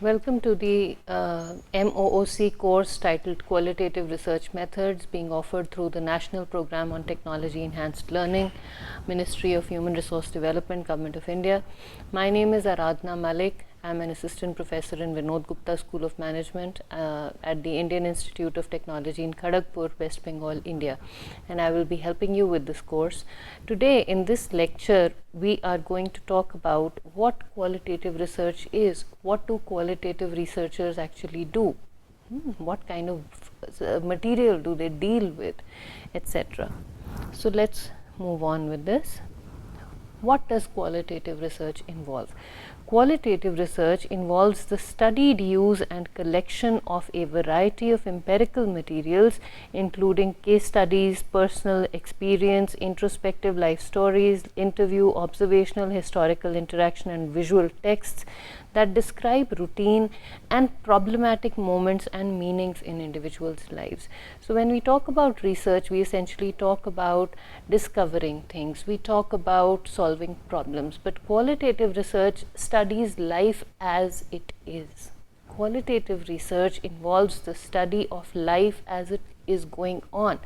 Welcome to the MOOC course titled Qualitative Research Methods, being offered through the National Program on Technology Enhanced Learning, Ministry of Human Resource Development, Government of India. My name is Aradhna Malik. I'm an assistant professor in Vinod Gupta School of Management at the Indian Institute of Technology in Kharagpur, West Bengal, India. And I will be helping you with this course. Today in this lecture, we are going to talk about what qualitative research is, what do qualitative researchers actually do, what kind of material do they deal with, etc. So let's move on with this. What does qualitative research involve? Qualitative research involves the studied use and collection of a variety of empirical materials, including case studies, personal experience, introspective life stories, interview, observational, historical interaction, and visual texts that describe routine and problematic moments and meanings in individuals' lives. So when we talk about research, we essentially talk about discovering things, we talk about solving problems, but qualitative research studies life as it is. Qualitative research involves the study of life as it is going on.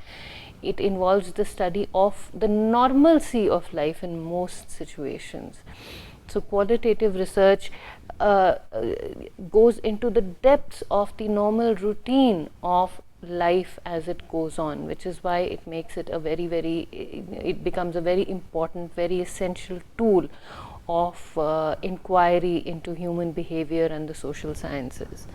It involves the study of the normalcy of life in most situations. So qualitative research goes into the depths of the normal routine of life as it goes on, which is why it makes it a it becomes a very important, very essential tool of inquiry into human behavior and the social sciences.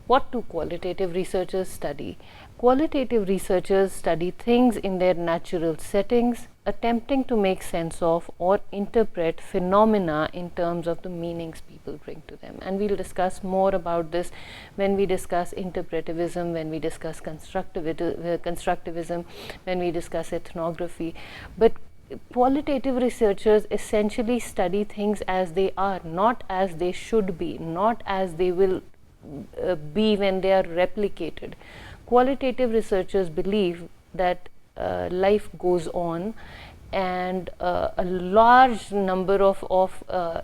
What do qualitative researchers study? Qualitative researchers study things in their natural settings, attempting to make sense of or interpret phenomena in terms of the meanings people bring to them. And we'll discuss more about this when we discuss interpretivism, when we discuss constructivism, when we discuss ethnography. But qualitative researchers essentially study things as they are, not as they should be, not as they will be when they are replicated. Qualitative researchers believe that life goes on, and a large number of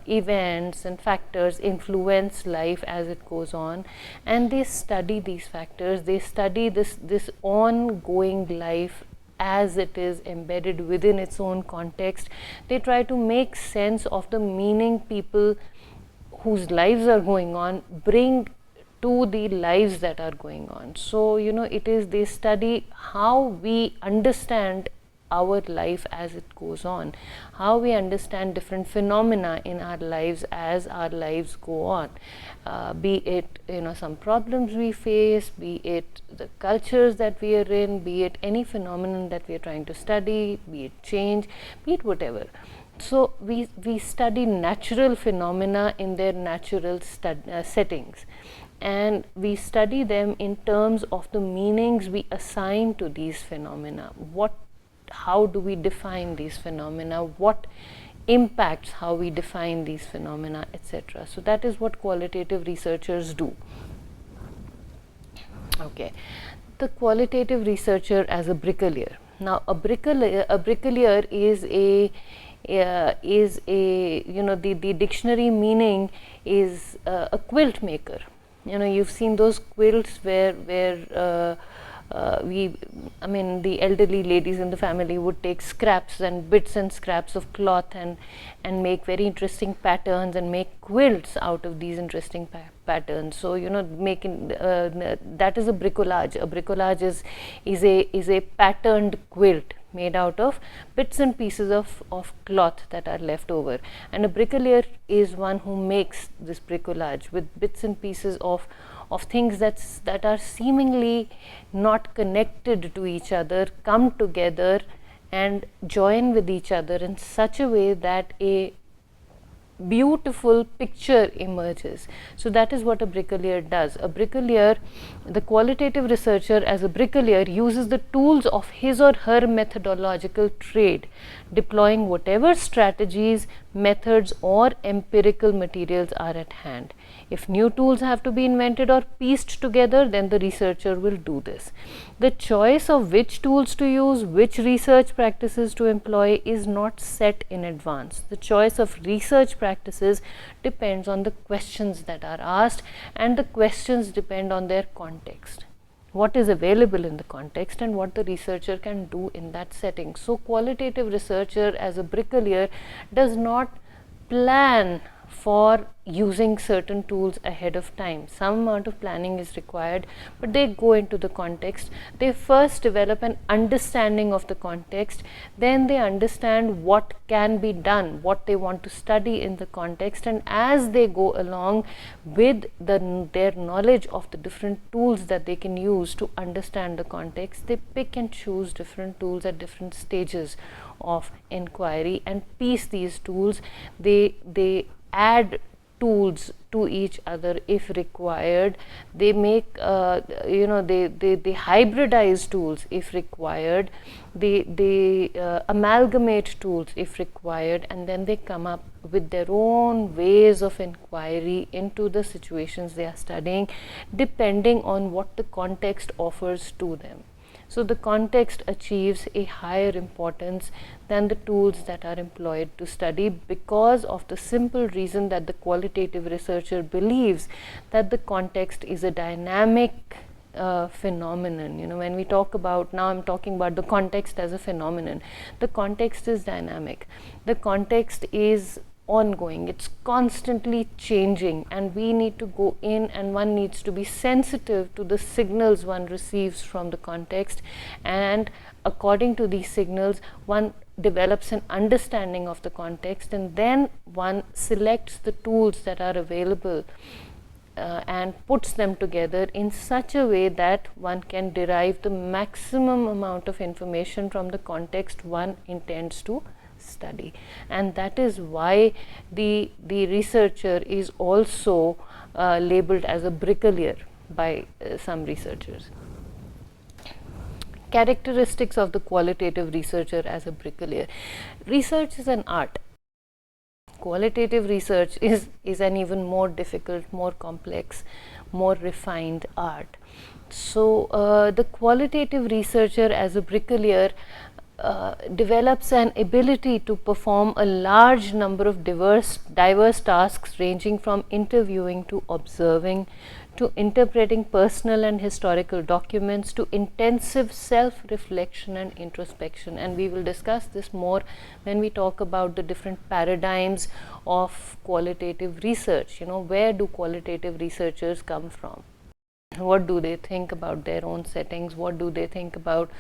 events and factors influence life as it goes on, and they study these factors. They study this ongoing life as it is embedded within its own context. They try to make sense of the meaning people whose lives are going on bring to the lives that are going on. So, they study how we understand our life as it goes on, how we understand different phenomena in our lives as our lives go on, be it some problems we face, be it the cultures that we are in, be it any phenomenon that we are trying to study, be it change, be it whatever. So we study natural phenomena in their natural settings, and we study them in terms of the meanings we assign to these phenomena. How do we define these phenomena? What impacts how we define these phenomena, etc. So that is what qualitative researchers do. Okay, the qualitative researcher as a bricklayer. Now, a bricklayer is a the dictionary meaning is a quilt maker. You've seen those quilts where the elderly ladies in the family would take scraps and bits and scraps of cloth and make very interesting patterns and make quilts out of these interesting patterns. So making that is a bricolage. A bricolage is a patterned quilt made out of bits and pieces of cloth that are left over, and a bricklayer is one who makes this bricolage with bits and pieces of things that are seemingly not connected to each other, come together and join with each other in such a way that a beautiful picture emerges. So that is what a bricklayer does. A bricklayer, the qualitative researcher as a bricklayer, uses the tools of his or her methodological trade, deploying whatever strategies methods or empirical materials are at hand. If new tools have to be invented or pieced together, then the researcher will do this. The choice of which tools to use, which research practices to employ is not set in advance. The choice of research practices depends on the questions that are asked, and the questions depend on their context. What is available in the context and what the researcher can do in that setting. So qualitative researcher as a bricklayer does not plan for using certain tools ahead of time. Some amount of planning is required, but they go into the context. They first develop an understanding of the context, then they understand what can be done, what they want to study in the context, and as they go along with their knowledge of the different tools that they can use to understand the context, they pick and choose different tools at different stages of inquiry and piece these tools. They add tools to each other if required. They make they hybridize tools if required. They amalgamate tools if required, and then they come up with their own ways of inquiry into the situations they are studying, depending on what the context offers to them. So the context achieves a higher importance than the tools that are employed to study, because of the simple reason that the qualitative researcher believes that the context is a dynamic phenomenon. When we talk about, now I'm talking about the context as a phenomenon, the context is dynamic, the context is ongoing, it's constantly changing, and we need to go in and one needs to be sensitive to the signals one receives from the context, and according to these signals one develops an understanding of the context, and then one selects the tools that are available and puts them together in such a way that one can derive the maximum amount of information from the context one intends to study. And that is why the researcher is also labeled as a bricklayer by some researchers. Characteristics of the qualitative researcher as a bricklayer. Research is an art. Qualitative research is an even more difficult, more complex, more refined art. So the qualitative researcher as a bricklayer develops an ability to perform a large number of diverse tasks, ranging from interviewing to observing to interpreting personal and historical documents to intensive self-reflection and introspection. And we will discuss this more when we talk about the different paradigms of qualitative research. Where do qualitative researchers come from? What do they think about their own settings? What do they think about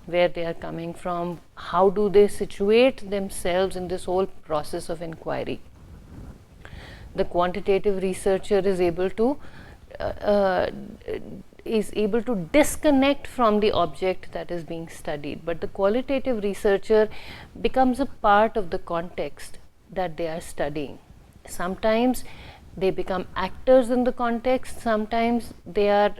where they are coming from? How do they situate themselves in this whole process of inquiry? The quantitative researcher is able to disconnect from the object that is being studied, but the qualitative researcher becomes a part of the context that they are studying. Sometimes they become actors in the context, sometimes they are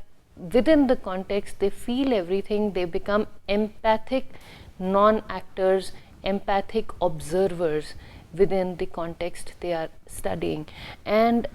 within the context, they feel everything, they become empathic non-actors, empathic observers within the context they are studying. And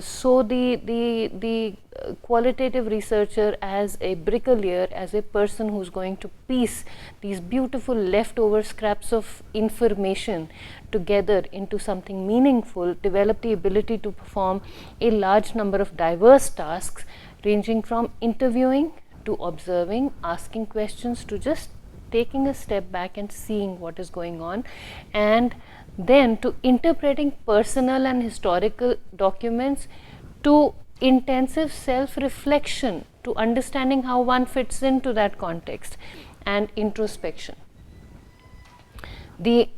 so the qualitative researcher as a bricklayer, as a person who's going to piece these beautiful leftover scraps of information together into something meaningful, develop the ability to perform a large number of diverse tasks, ranging from interviewing to observing, asking questions, to just taking a step back and seeing what is going on, and then to interpreting personal and historical documents, to intensive self-reflection, to understanding how one fits into that context, and introspection. The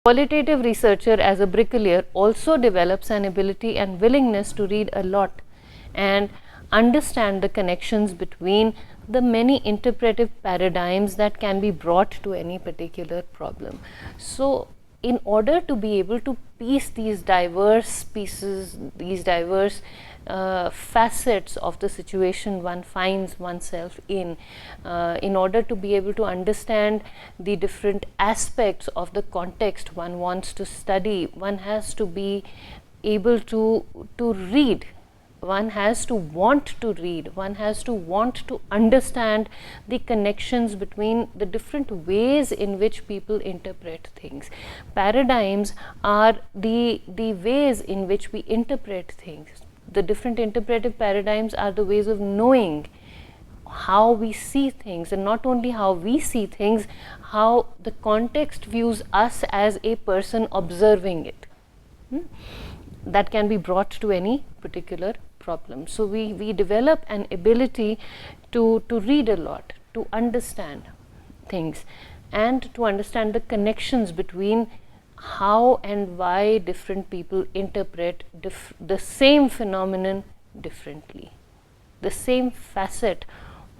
qualitative researcher as a bricklayer also develops an ability and willingness to read a lot and understand the connections between the many interpretive paradigms that can be brought to any particular problem. So in order to be able to piece these diverse pieces, these diverse facets of the situation one finds oneself in order to be able to understand the different aspects of the context one wants to study, one has to be able to read. One has to want to read, one has to want to understand the connections between the different ways in which people interpret things. Paradigms are the ways in which we interpret things. The different interpretive paradigms are the ways of knowing how we see things, and not only how we see things, how the context views us as a person observing it. That can be brought to any particular problem. So we develop an ability to read a lot, to understand things, and to understand the connections between how and why different people interpret the same phenomenon differently, the same facet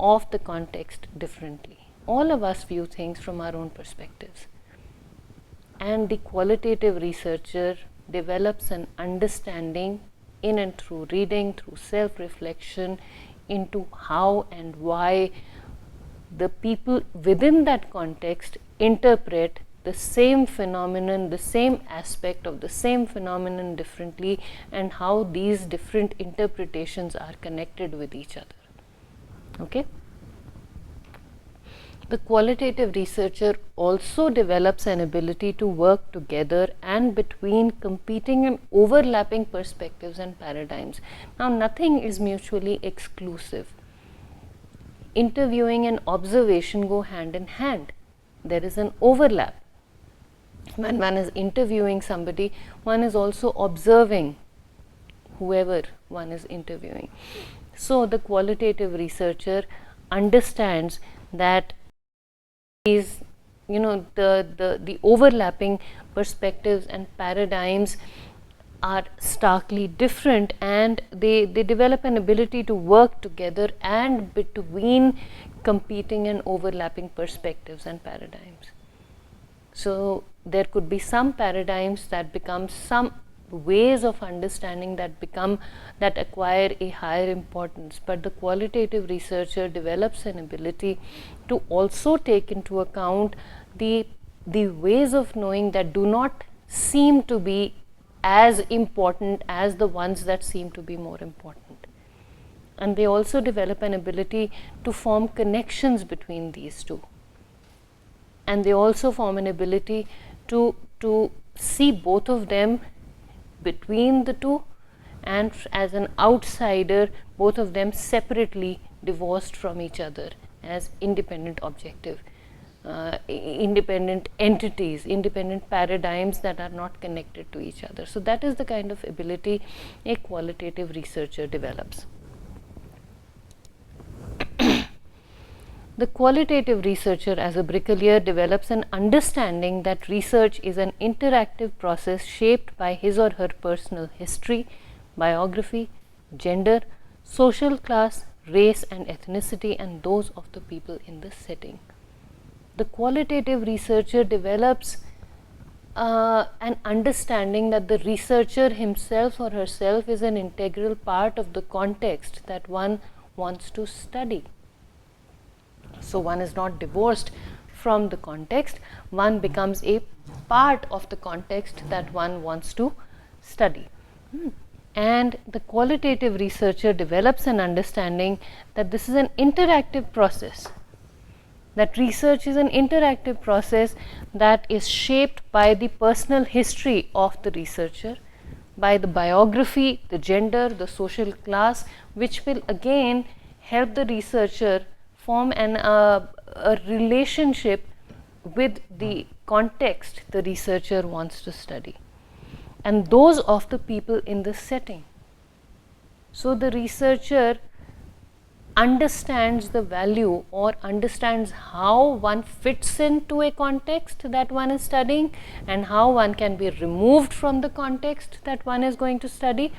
of the context differently. All of us view things from our own perspectives, and the qualitative researcher develops an understanding in and through reading, through self-reflection, into how and why the people within that context interpret the same phenomenon, the same aspect of the same phenomenon differently, and how these different interpretations are connected with each other. Okay? The qualitative researcher also develops an ability to work together and between competing and overlapping perspectives and paradigms. Now, nothing is mutually exclusive. Interviewing and observation go hand in hand. There is an overlap. When one is interviewing somebody, one is also observing whoever one is interviewing. So, the qualitative researcher understands that these, the overlapping perspectives and paradigms are starkly different, and they develop an ability to work together and between competing and overlapping perspectives and paradigms. So there could be some paradigms that become some ways of understanding that acquire a higher importance, but the qualitative researcher develops an ability to also take into account the ways of knowing that do not seem to be as important as the ones that seem to be more important. And they also develop an ability to form connections between these two, and they also form an ability to see both of them between the two, and as an outsider, both of them separately divorced from each other as independent independent entities, independent paradigms that are not connected to each other. So that is the kind of ability a qualitative researcher develops. The qualitative researcher, as a bricklayer, develops an understanding that research is an interactive process shaped by his or her personal history, biography, gender, social class, race and ethnicity, and those of the people in the setting. The qualitative researcher develops an understanding that the researcher himself or herself is an integral part of the context that one wants to study. So one is not divorced from the context, one becomes a part of the context that one wants to study. And the qualitative researcher develops an understanding that this is an interactive process, that research is an interactive process that is shaped by the personal history of the researcher, by the biography, the gender, the social class, which will again help the researcher form a relationship with the context the researcher wants to study, and those of the people in the setting. So the researcher understands the value or understands how one fits into a context that one is studying, and how one can be removed from the context that one is going to study.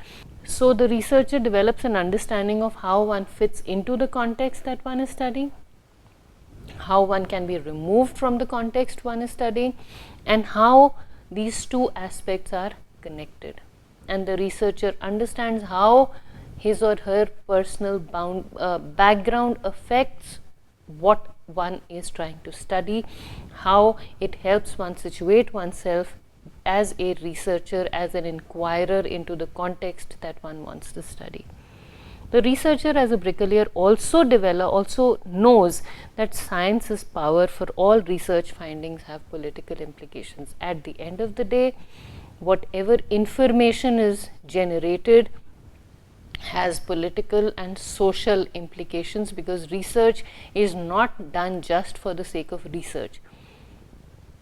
So the researcher develops an understanding of how one fits into the context that one is studying, how one can be removed from the context one is studying, and how these two aspects are connected, and the researcher understands how his or her personal background affects what one is trying to study, how it helps one situate oneself as a researcher, as an inquirer into the context that one wants to study. The researcher as a bricklayer also knows that science is power, for all research findings have political implications. At the end of the day, whatever information is generated has political and social implications, because research is not done just for the sake of research.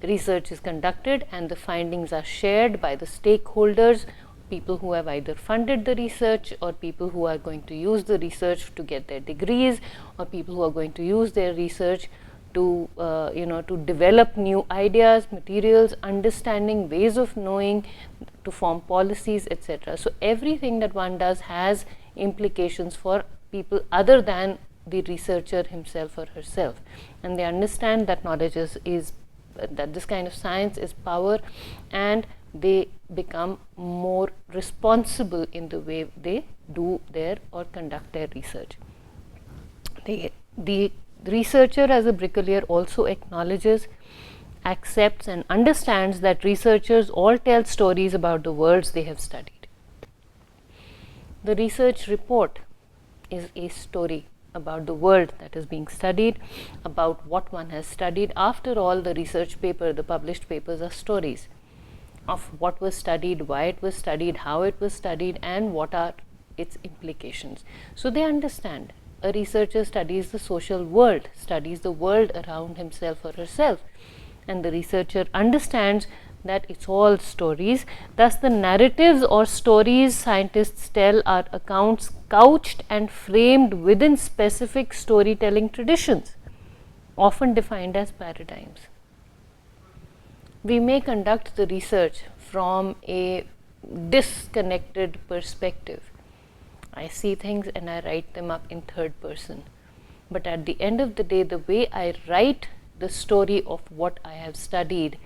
Research is conducted and the findings are shared by the stakeholders, people who have either funded the research, or people who are going to use the research to get their degrees, or people who are going to use their research to to develop new ideas, materials, understanding, ways of knowing, to form policies, etc. So everything that one does has implications for people other than the researcher himself or herself, and they understand that knowledge is that this kind of science is power, and they become more responsible in the way they do their or conduct their research. The researcher as a bricklayer also acknowledges, accepts and understands that researchers all tell stories about the worlds they have studied. The research report is a story about the world that is being studied, about what one has studied. After all, the research paper, the published papers, are stories of what was studied, why it was studied, how it was studied, and what are its implications. So they understand. A researcher studies the social world, studies the world around himself or herself, and the researcher understands that it's all stories. Thus, the narratives or stories scientists tell are accounts couched and framed within specific storytelling traditions, often defined as paradigms. We may conduct the research from a disconnected perspective. I see things and I write them up in third person. But at the end of the day, the way I write the story of what I have studied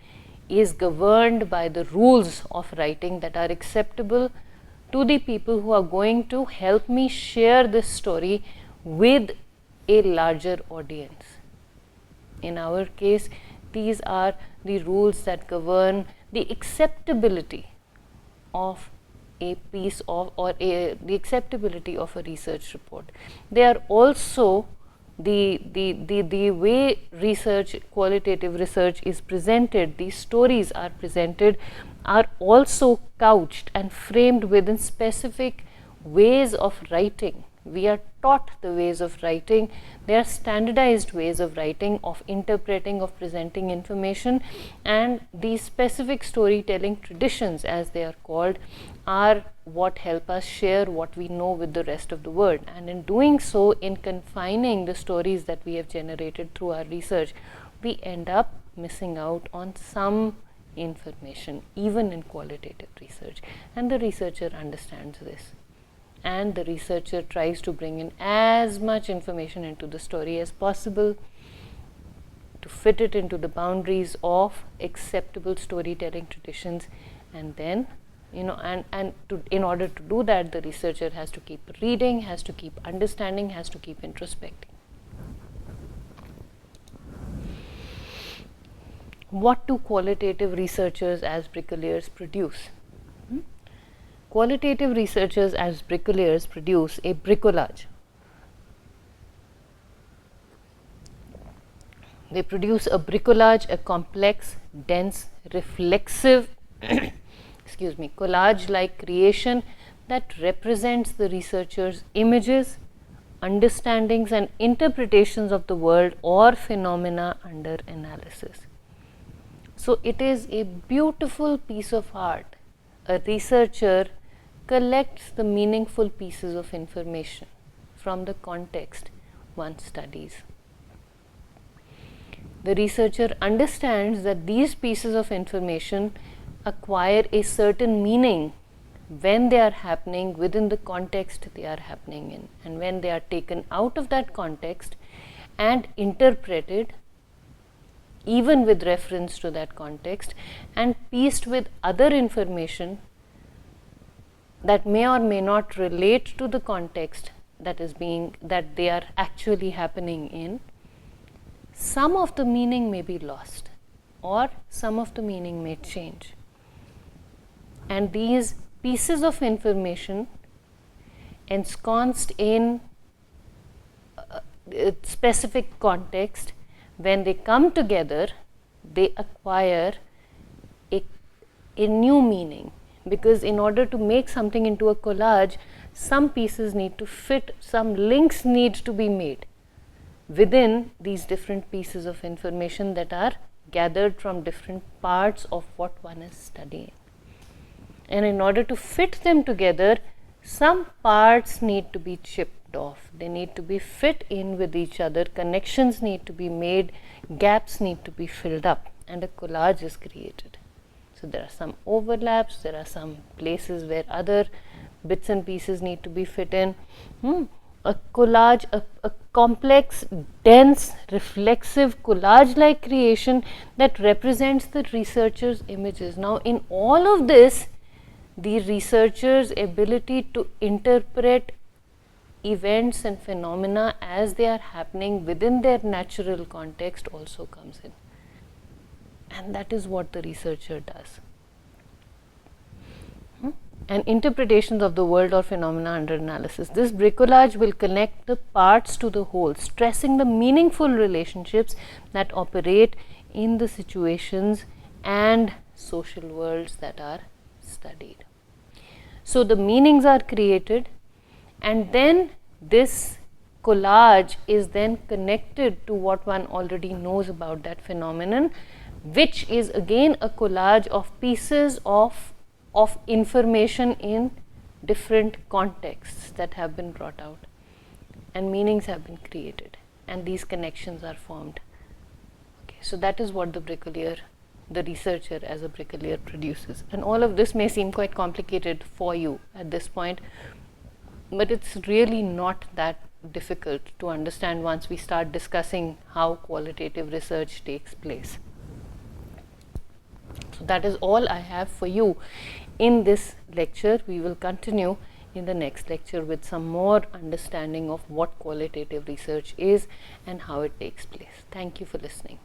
is governed by the rules of writing that are acceptable to the people who are going to help me share this story with a larger audience. In our case, these are the rules that govern the acceptability of a piece of the acceptability of a research report. They are also the way research, qualitative research is presented, these stories are presented, are also couched and framed within specific ways of writing. We are taught the ways of writing. They are standardized ways of writing, of interpreting, of presenting information, and these specific storytelling traditions, as they are called, are what help us share what we know with the rest of the world. And in doing so, in confining the stories that we have generated through our research, we end up missing out on some information, even in qualitative research. And the researcher understands this. And the researcher tries to bring in as much information into the story as possible to fit it into the boundaries of acceptable storytelling traditions. And then, in order to do that, the researcher has to keep reading, has to keep understanding, has to keep introspecting. What do qualitative researchers as bricklayers produce? Qualitative researchers as bricklayers produce a bricolage. They produce a bricolage, a complex, dense, reflexive collage-like creation that represents the researcher's images, understandings and interpretations of the world or phenomena under analysis. So it is a beautiful piece of art. A researcher collects the meaningful pieces of information from the context one studies. The researcher understands that these pieces of information acquire a certain meaning when they are happening within the context they are happening in, and when they are taken out of that context and interpreted, even with reference to that context, and pieced with other information that may or may not relate to the context that they are actually happening in, some of the meaning may be lost or some of the meaning may change. And these pieces of information ensconced in a specific context, when they come together, they acquire a new meaning. Because in order to make something into a collage, some pieces need to fit, some links need to be made within these different pieces of information that are gathered from different parts of what one is studying. And in order to fit them together, some parts need to be chipped off. They need to be fit in with each other. Connections need to be made. Gaps need to be filled up. And a collage is created. So there are some overlaps. There are some places where other bits and pieces need to be fit in. A collage, a complex, dense, reflexive collage-like creation that represents the researcher's images. Now, in all of this, the researcher's ability to interpret events and phenomena as they are happening within their natural context also comes in. And that is what the researcher does. And interpretations of the world or phenomena under analysis. This bricolage will connect the parts to the whole, stressing the meaningful relationships that operate in the situations and social worlds that are studied. So the meanings are created, and then this collage is then connected to what one already knows about that phenomenon, which is again a collage of pieces of information in different contexts that have been brought out, and meanings have been created, and these connections are formed. Okay, so that is what the bricklayer, the researcher as a bricklayer, produces. And all of this may seem quite complicated for you at this point, but it's really not that difficult to understand once we start discussing how qualitative research takes place. So that is all I have for you in this lecture. We will continue in the next lecture with some more understanding of what qualitative research is and how it takes place. Thank you for listening.